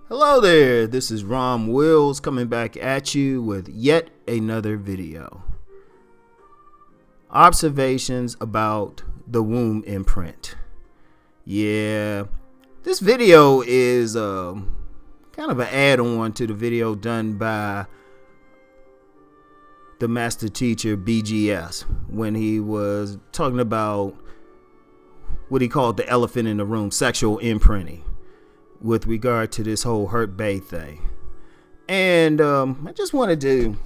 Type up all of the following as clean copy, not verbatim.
Hello there, this is Rom Wills coming back at you with yet another video. Observations about the womb imprint. Yeah, this video is kind of an add-on to the video done by the master teacher BGS when he was talking about what he called the elephant in the room, sexual imprinting, with regard to this whole Hurtbae thing. And I just wanted to,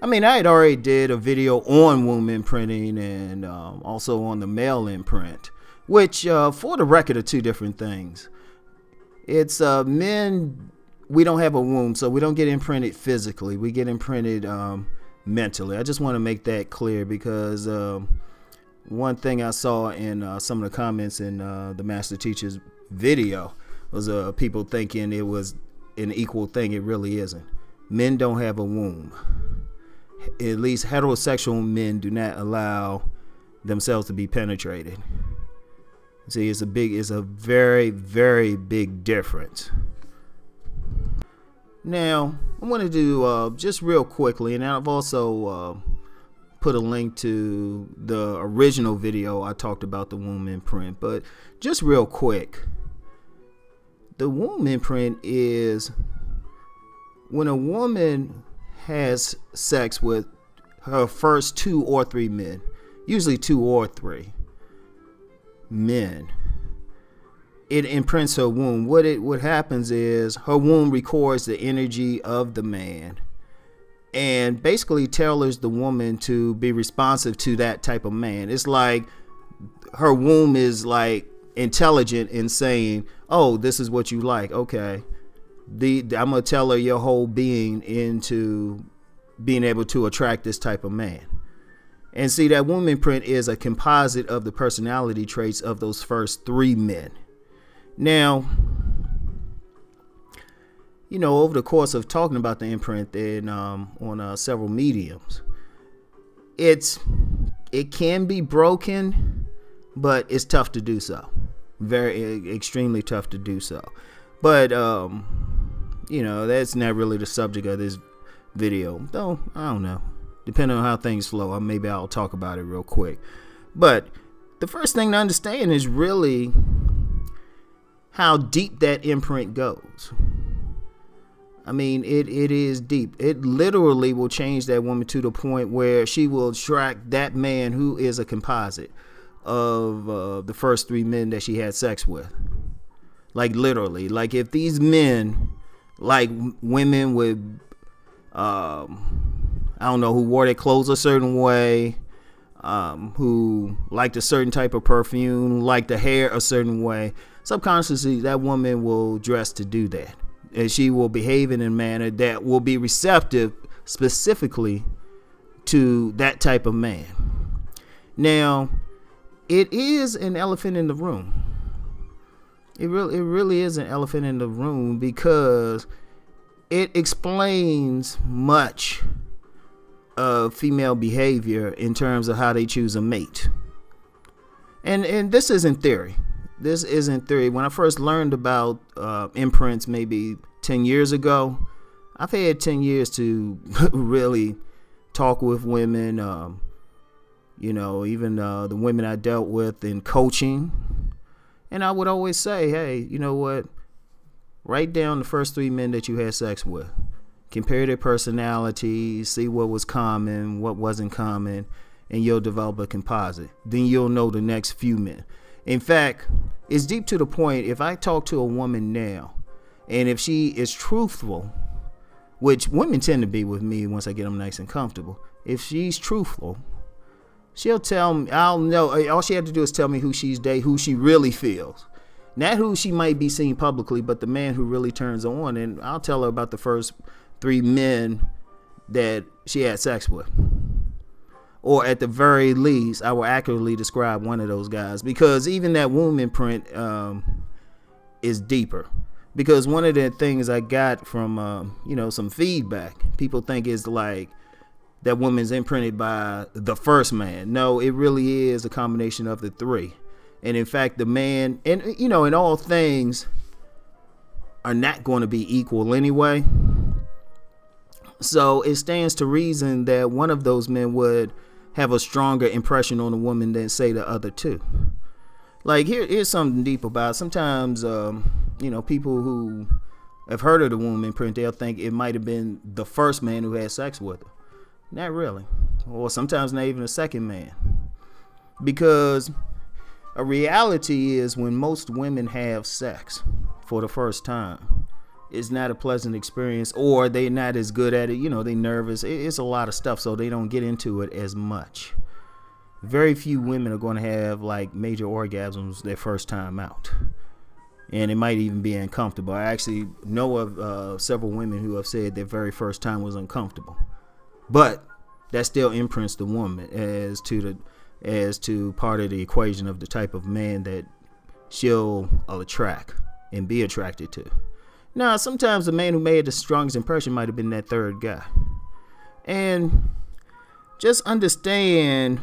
I had already did a video on womb imprinting and also on the male imprint, which for the record are two different things. It's men, we don't have a womb, so we don't get imprinted physically, we get imprinted mentally. I just want to make that clear because one thing I saw in some of the comments in the master teacher's video was people thinking it was an equal thing. It really isn't. Men don't have a womb. At least heterosexual men do not allow themselves to be penetrated. See, it's a very, very big difference. Now, I want to do just real quickly, and I've also put a link to the original video I talked about the womb imprint, but just real quick. The womb imprint is when a woman has sex with her first 2 or 3 men, usually 2 or 3 men. It imprints her womb. What happens is her womb records the energy of the man and basically tailors the woman to be responsive to that type of man. It's like her womb is like intelligent in saying, oh, this is what you like. Okay, I'm gonna tell her your whole being into being able to attract this type of man. And see, that womb imprint is a composite of the personality traits of those first 3 men. Now, you know, over the course of talking about the imprint and on several mediums, it can be broken, but it's tough to do so. Extremely tough to do so. But you know, that's not really the subject of this video, though. I don't know, depending on how things flow, maybe I'll talk about it real quick. But the first thing to understand is really how deep that imprint goes. It is deep. It literally will change that woman to the point where she will attract that man who is a composite of the first 3 men that she had sex with. Like literally, like if these men, like women with I don't know, who wore their clothes a certain way, who liked a certain type of perfume, liked the hair a certain way, subconsciously that woman will dress to do that, and she will behave in a manner that will be receptive specifically to that type of man. Now, it is an elephant in the room. It really is an elephant in the room because it explains much of female behavior in terms of how they choose a mate. And this isn't theory. This isn't theory. When I first learned about imprints maybe 10 years ago, I've had 10 years to really talk with women, you know, even the women I dealt with in coaching. And I would always say, hey, you know what? Write down the first 3 men that you had sex with. Compare their personalities, see what was common, what wasn't common, and you'll develop a composite. Then you'll know the next few men. In fact, it's deep to the point, if I talk to a woman now, and if she is truthful, which women tend to be with me once I get them nice and comfortable, if she's truthful, she'll tell me, I'll know. All she had to do is tell me who she's dating, who she really feels. Not who she might be seen publicly, but the man who really turns on. And I'll tell her about the first 3 men that she had sex with. Or at the very least, I will accurately describe one of those guys. Because even that womb imprint is deeper. Because one of the things I got from, you know, some feedback, people think is like, that woman's imprinted by the first man. No, it really is a combination of the 3. And in fact, the man, and you know, in all things, are not going to be equal anyway. So it stands to reason that one of those men would have a stronger impression on a woman than, say, the other two. Like, here's something deep about it. Sometimes, people who have heard of the womb imprint, they'll think it might have been the first man who had sex with her. Not really. Or sometimes not even a second man. Because a reality is when most women have sex for the first time, it's not a pleasant experience, or they're not as good at it. They're nervous. It's a lot of stuff, so they don't get into it as much. Very few women are going to have like major orgasms their first time out. And it might even be uncomfortable. I actually know of several women who have said their very first time was uncomfortable. But that still imprints the woman as to part of the equation of the type of man that she'll attract and be attracted to. Now, sometimes the man who made the strongest impression might have been that third guy. And just understand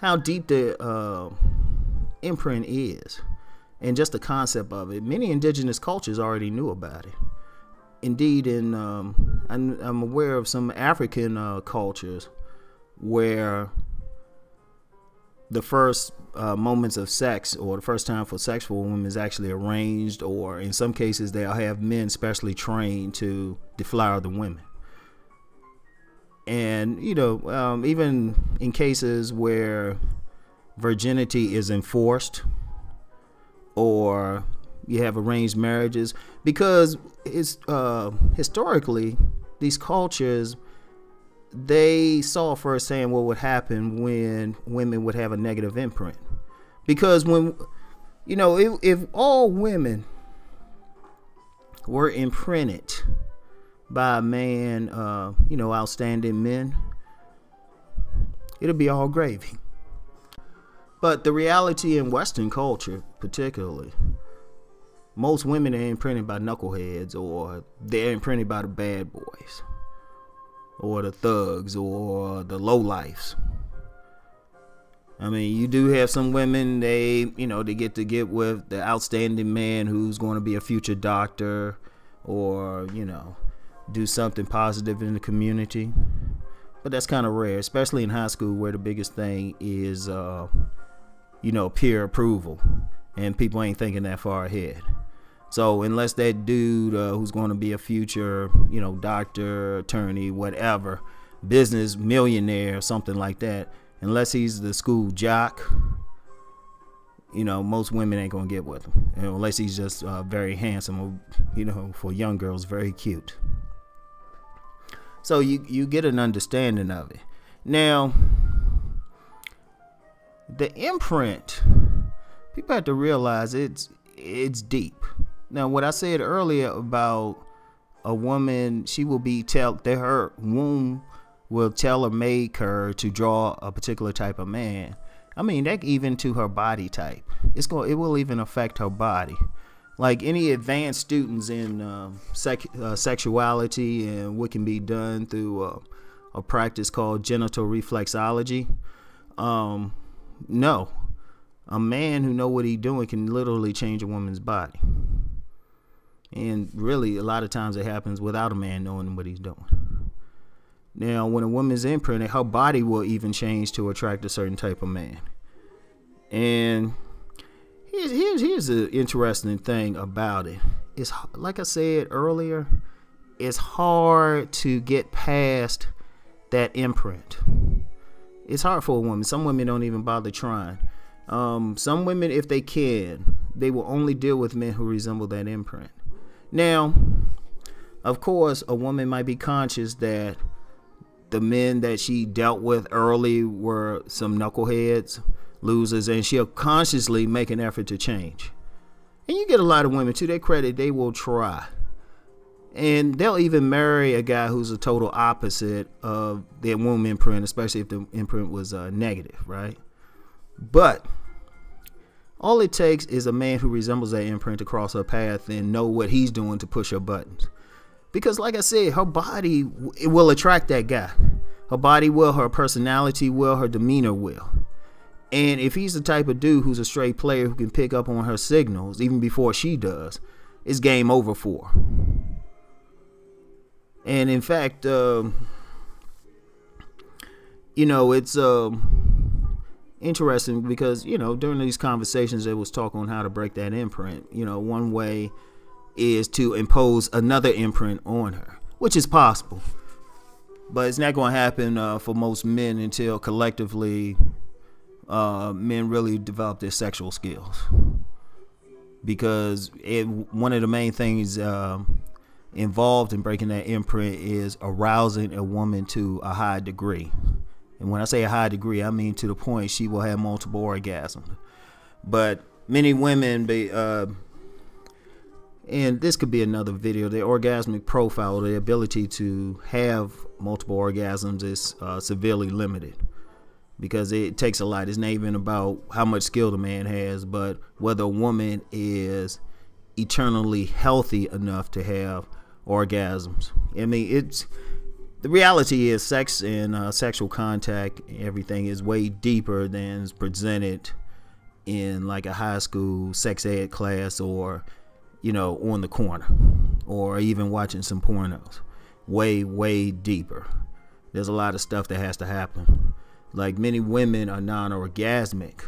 how deep the imprint is and just the concept of it. Many indigenous cultures already knew about it. Indeed, I'm aware of some African cultures where the first moments of sex, or the first time for sex for a woman, is actually arranged, or in some cases they'll have men specially trained to deflower the women. And even in cases where virginity is enforced, or you have arranged marriages, because it's historically these cultures, they saw firsthand what would happen when women would have a negative imprint. Because if all women were imprinted by a man, outstanding men, it'll be all gravy. But the reality in Western culture, particularly, most women are imprinted by knuckleheads, or they're imprinted by the bad boys, or the thugs, or the lowlifes. I mean, you do have some women, they get with the outstanding man who's going to be a future doctor, or, do something positive in the community. But that's kind of rare, especially in high school, where the biggest thing is, peer approval, and people ain't thinking that far ahead. So unless that dude who's going to be a future, doctor, attorney, whatever, business millionaire, something like that, unless he's the school jock, most women ain't going to get with him. Unless he's just very handsome, or, for young girls, very cute. So you get an understanding of it. Now, the imprint, people have to realize it's deep. Now, what I said earlier about a woman, she will be her womb will tailor-make her to draw a particular type of man. I mean, that even to her body type. It will even affect her body. Like any advanced students in sexuality and what can be done through a practice called genital reflexology. No, a man who know what he's doing can literally change a woman's body. And really, a lot of times it happens without a man knowing what he's doing. Now, when a woman's imprinted, her body will even change to attract a certain type of man. And here's the interesting thing about it. It's like I said earlier, it's hard to get past that imprint. It's hard for a woman. Some women don't even bother trying. Some women, if they can, they will only deal with men who resemble that imprint. Now, of course, a woman might be conscious that the men that she dealt with early were some knuckleheads, losers, and she'll consciously make an effort to change. And you get a lot of women, to their credit, they will try. And they'll even marry a guy who's a total opposite of their womb imprint, especially if the imprint was negative, right? But all it takes is a man who resembles that imprint to cross her path and know what he's doing to push her buttons. Because like I said, her body, it will attract that guy. Her body will, her personality will, her demeanor will. And if he's the type of dude who's a straight player who can pick up on her signals even before she does, it's game over for her. And in fact, you know, it's interesting because, you know, during these conversations, there was talk on how to break that imprint. You know, one way is to impose another imprint on her, which is possible. But it's not going to happen for most men until collectively men really develop their sexual skills. Because one of the main things involved in breaking that imprint is arousing a woman to a high degree. And when I say a high degree, I mean to the point she will have multiple orgasms. But many women, and this could be another video, their orgasmic profile, their ability to have multiple orgasms is severely limited. Because it takes a lot. It's not even about how much skill the man has, but whether a woman is eternally healthy enough to have orgasms. I mean, the reality is sex and sexual contact, everything is way deeper than is presented in like a high school sex ed class, or, you know, on the corner, or even watching some pornos. Way, way deeper. There's a lot of stuff that has to happen. Like, many women are non-orgasmic.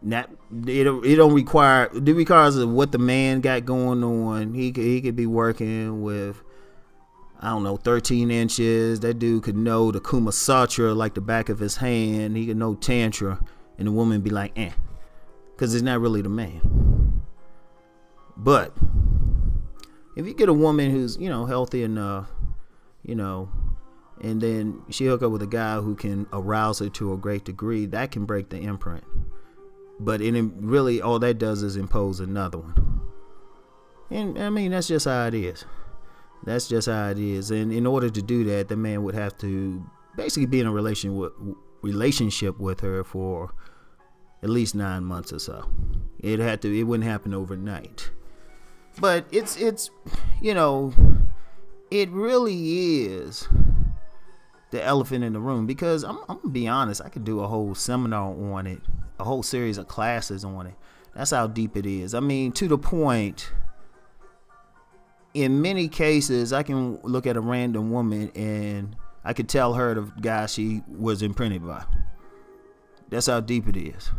It don't require, because of what the man got going on. He could be working with, I don't know, 13 inches. That dude could know the Kuma Sutra like the back of his hand. He could know Tantra, and the woman be like, because it's not really the man. But if you get a woman who's, you know, healthy enough, you know, and then she hook up with a guy who can arouse her to a great degree, that can break the imprint. But it really, all that does is impose another one. And I mean, that's just how it is. That's just how it is. And in order to do that, the man would have to basically be in a relationship with her for at least 9 months or so. It wouldn't happen overnight. But it's you know, it really is the elephant in the room, because I'm gonna be honest, I could do a whole seminar on it, a whole series of classes on it. That's how deep it is. I mean, to the point, in many cases, I can look at a random woman and I could tell her the guy she was imprinted by. That's how deep it is.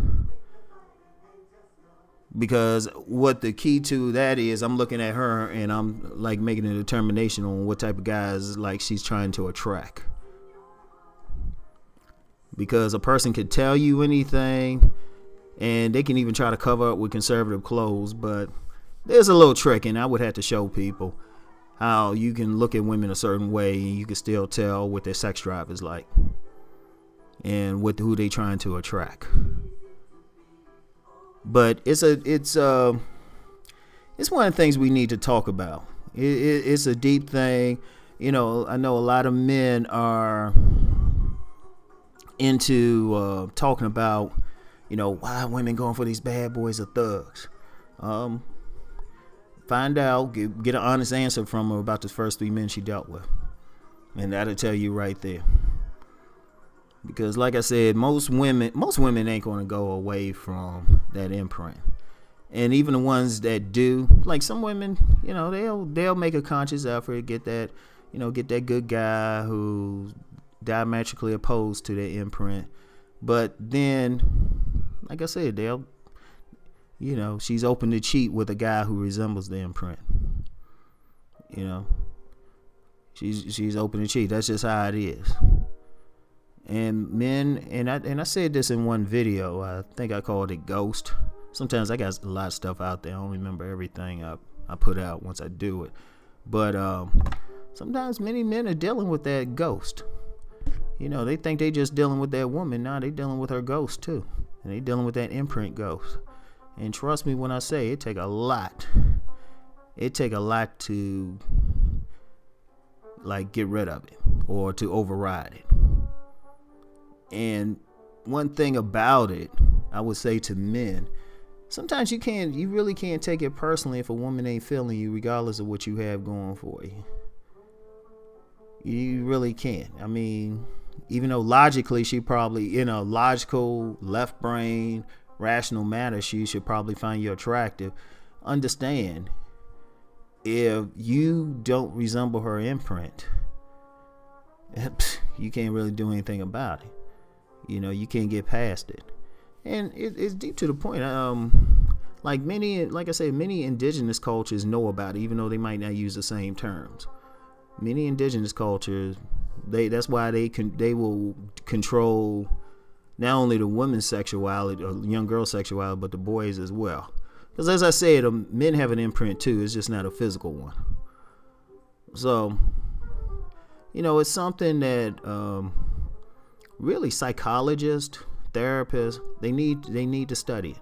Because what the key to that is, I'm looking at her and I'm like making a determination on what type of guys like she's trying to attract. Because a person can tell you anything, and they can even try to cover up with conservative clothes, but there's a little trick, and I would have to show people how you can look at women a certain way and you can still tell what their sex drive is like and who they trying to attract. But it's one of the things we need to talk about. It's a deep thing. You know, I know a lot of men are into talking about, you know, why women going for these bad boys or thugs. Find out, get an honest answer from her about the first 3 men she dealt with, and that'll tell you right there. Because like I said, most women ain't going to go away from that imprint. And even the ones that do, like some women, you know, they'll make a conscious effort, get that good guy who's diametrically opposed to their imprint. But then, like I said, they'll, you know, she's open to cheat with a guy who resembles the imprint. You know, she's open to cheat. That's just how it is. And men, and I said this in one video, I think I called it Ghost. Sometimes I got a lot of stuff out there. I don't remember everything I put out once I do it. But sometimes many men are dealing with that ghost. You know, they think they just dealing with that woman. Nah, they dealing with her ghost too. And they dealing with that imprint ghost. And trust me when I say it take a lot. It take a lot to like get rid of it or to override it. And one thing about it, I would say to men, sometimes you really can't take it personally if a woman ain't feeling you, regardless of what you have going for you. You really can't. I mean, even though logically she probably, in a logical left brain rational manner, she should probably find you attractive. Understand, if you don't resemble her imprint, you can't really do anything about it. You can't get past it. And it's deep to the point. Like I said, many indigenous cultures know about it, even though they might not use the same terms. Many indigenous cultures, that's why they will control not only the women's sexuality or young girl sexuality, but the boys as well. Because as I said, men have an imprint too. It's just not a physical one. So, it's something that really psychologists, therapists, they need to study it.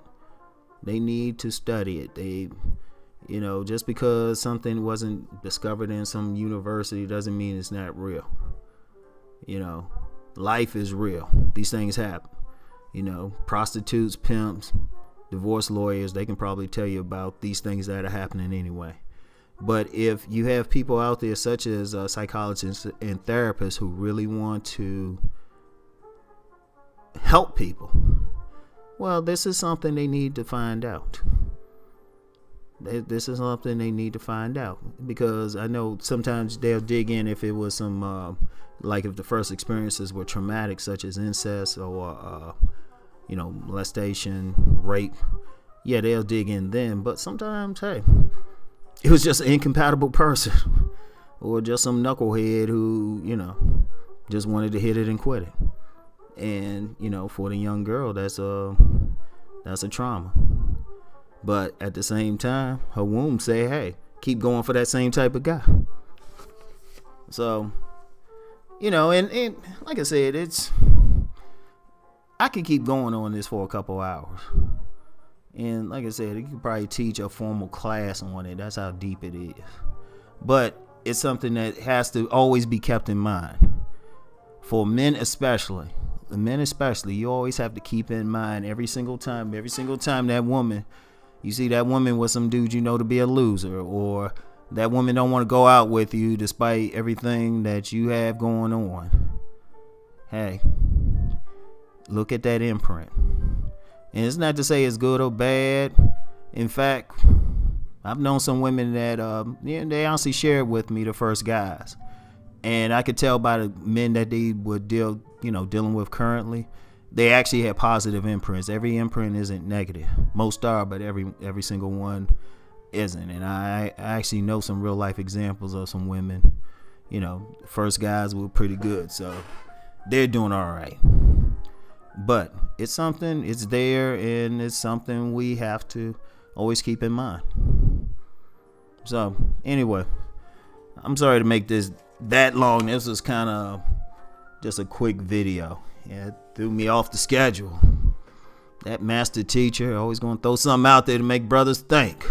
They need to study it. Just because something wasn't discovered in some university doesn't mean it's not real. Life is real. These things happen. Prostitutes, pimps, divorce lawyers, they can probably tell you about these things that are happening anyway. But if you have people out there such as psychologists and therapists who really want to help people, well, this is something they need to find out. This is something they need to find out, because I know sometimes they'll dig in if it was some like if the first experiences were traumatic, such as incest or molestation, rape. Yeah, they'll dig in then. But sometimes, hey, it was just an incompatible person or just some knucklehead who just wanted to hit it and quit it. And for the young girl, that's a trauma. But at the same time, her womb say, hey, keep going for that same type of guy. So, and like I said, I could keep going on this for a couple hours. And like I said, you could probably teach a formal class on it. That's how deep it is. But it's something that has to always be kept in mind. For men especially, you always have to keep in mind every single time that woman, you see that woman with some dude to be a loser, or that woman don't want to go out with you despite everything that you have going on. Hey, look at that imprint. And it's not to say it's good or bad. In fact, I've known some women that they honestly shared with me the first guys, and I could tell by the men that they would dealing with currently, they actually had positive imprints. Every imprint isn't negative. Most are, but every single one isn't. And I actually know some real life examples of some women. First guys were pretty good, so they're doing all right. But it's something, it's there, and it's something we have to always keep in mind. So anyway, I'm sorry to make this that long. This was kind of just a quick video. Yeah, it threw me off the schedule. That master teacher always gonna throw something out there to make brothers think.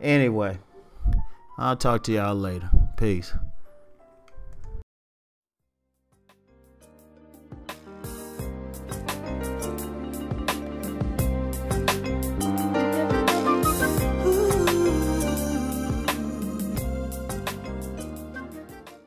Anyway, I'll talk to y'all later. Peace.